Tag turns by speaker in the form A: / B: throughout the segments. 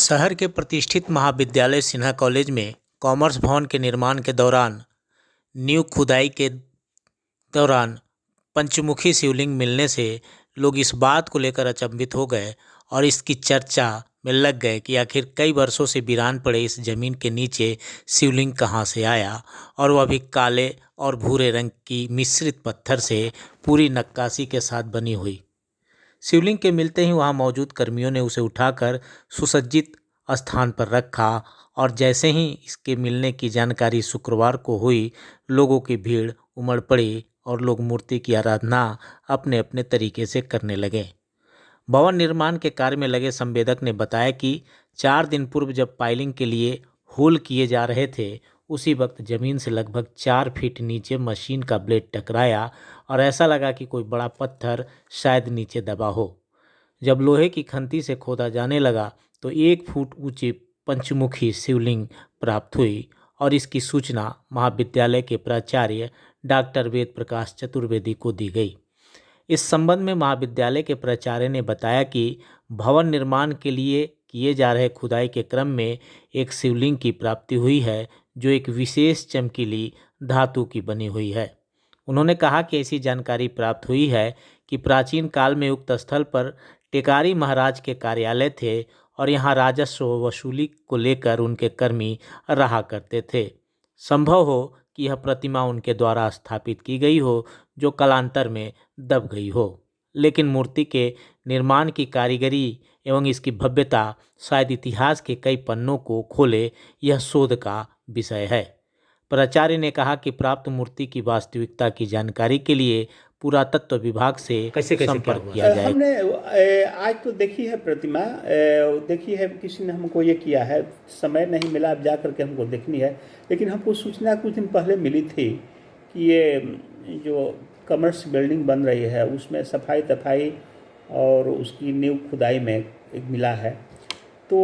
A: शहर के प्रतिष्ठित महाविद्यालय सिन्हा कॉलेज में कॉमर्स भवन के निर्माण के दौरान नींव खुदाई के दौरान पंचमुखी शिवलिंग मिलने से लोग इस बात को लेकर अचंभित हो गए और इसकी चर्चा में लग गए कि आखिर कई वर्षों से वीरान पड़े इस जमीन के नीचे शिवलिंग कहाँ से आया, और वह भी काले और भूरे रंग की मिश्रित पत्थर से पूरी नक्काशी के साथ बनी हुई। शिवलिंग के मिलते ही वहां मौजूद कर्मियों ने उसे उठाकर सुसज्जित स्थान पर रखा और जैसे ही इसके मिलने की जानकारी शुक्रवार को हुई, लोगों की भीड़ उमड़ पड़ी और लोग मूर्ति की आराधना अपने अपने तरीके से करने लगे। भवन निर्माण के कार्य में लगे संवेदक ने बताया कि 4 दिन पूर्व जब पाइलिंग के लिए होल किए जा रहे थे, उसी वक्त जमीन से लगभग 4 फीट नीचे मशीन का ब्लेड टकराया और ऐसा लगा कि कोई बड़ा पत्थर शायद नीचे दबा हो। जब लोहे की खंती से खोदा जाने लगा तो 1 फुट ऊंची पंचमुखी शिवलिंग प्राप्त हुई और इसकी सूचना महाविद्यालय के प्राचार्य डॉक्टर वेद प्रकाश चतुर्वेदी को दी गई। इस संबंध में महाविद्यालय के प्राचार्य ने बताया कि भवन निर्माण के लिए किए जा रहे खुदाई के क्रम में एक शिवलिंग की प्राप्ति हुई है, जो एक विशेष चमकीली धातु की बनी हुई है। उन्होंने कहा कि ऐसी जानकारी प्राप्त हुई है कि प्राचीन काल में उक्त स्थल पर टेकारी महाराज के कार्यालय थे और यहाँ राजस्व वसूली को लेकर उनके कर्मी रहा करते थे। संभव हो कि यह प्रतिमा उनके द्वारा स्थापित की गई हो, जो कालांतर में दब गई हो, लेकिन मूर्ति के निर्माण की कारीगरी एवं इसकी भव्यता शायद इतिहास के कई पन्नों को खोले, यह शोध का विषय है। प्राचार्य ने कहा कि प्राप्त मूर्ति की वास्तविकता की जानकारी के लिए पुरातत्व विभाग से कैसे संपर्क किया जाए।
B: हमने आज तो देखी है प्रतिमा, देखी है, किसी ने हमको ये किया है, समय नहीं मिला, अब जा करके हमको देखनी है। लेकिन हमको सूचना कुछ दिन पहले मिली थी कि ये जो कॉमर्स बिल्डिंग बन रही है उसमें सफाई तफाई और उसकी नींव खुदाई में एक मिला है। तो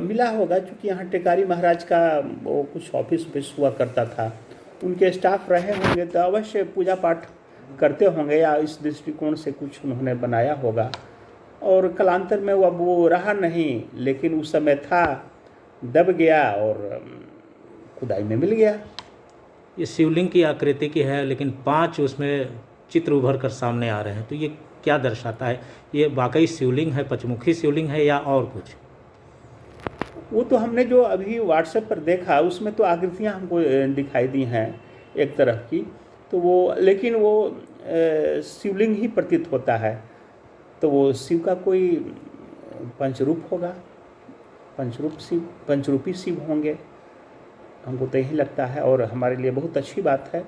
B: मिला होगा क्योंकि यहाँ टेकारी महाराज का वो कुछ ऑफिस हुआ करता था, उनके स्टाफ रहे होंगे तो अवश्य पूजा पाठ करते होंगे या इस दृष्टिकोण से कुछ उन्होंने बनाया होगा। और कालांतर में वो रहा नहीं, लेकिन उस समय था, दब गया और खुदाई में मिल गया।
A: ये शिवलिंग की आकृति की है, लेकिन 5 उसमें चित्र उभर कर सामने आ रहे हैं, तो ये क्या दर्शाता है? ये वाकई शिवलिंग है, पंचमुखी शिवलिंग है या और कुछ?
B: वो तो हमने जो अभी व्हाट्सएप पर देखा उसमें तो आकृतियाँ हमको दिखाई दी हैं एक तरफ की, तो वो, लेकिन वो शिवलिंग ही प्रतीत होता है। तो वो शिव का कोई पंचरूप होगा, पंचरूपी शिव होंगे, हमको तो यही लगता है। और हमारे लिए बहुत अच्छी बात है।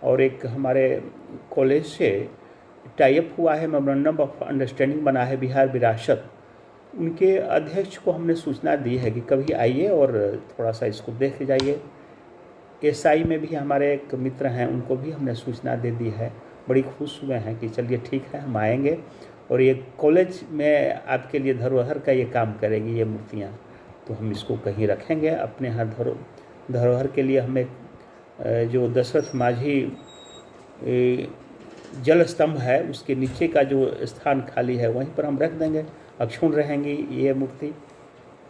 B: और एक हमारे कॉलेज से टाइप हुआ है, मेमोरेंडम ऑफ अंडरस्टैंडिंग बना है बिहार विरासत, उनके अध्यक्ष को हमने सूचना दी है कि कभी आइए और थोड़ा सा इसको देख जाइए। एसआई में भी हमारे एक मित्र हैं, उनको भी हमने सूचना दे दी है। बड़ी खुश हुए हैं कि चलिए ठीक है, हम आएंगे और ये कॉलेज में आपके लिए धरोहर का ये काम करेगी ये मूर्तियाँ, तो हम इसको कहीं रखेंगे अपने यहाँ धरोहर के लिए। हमें जो दशरथ माझी जल स्तंभ है उसके नीचे का जो स्थान खाली है वहीं पर हम रख देंगे, अक्षुण्ण रहेंगी ये मूर्ति।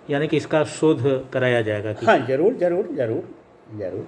A: यानी कि इसका शोध कराया जाएगा कि?
B: हाँ, जरूर जरूर जरूर जरूर।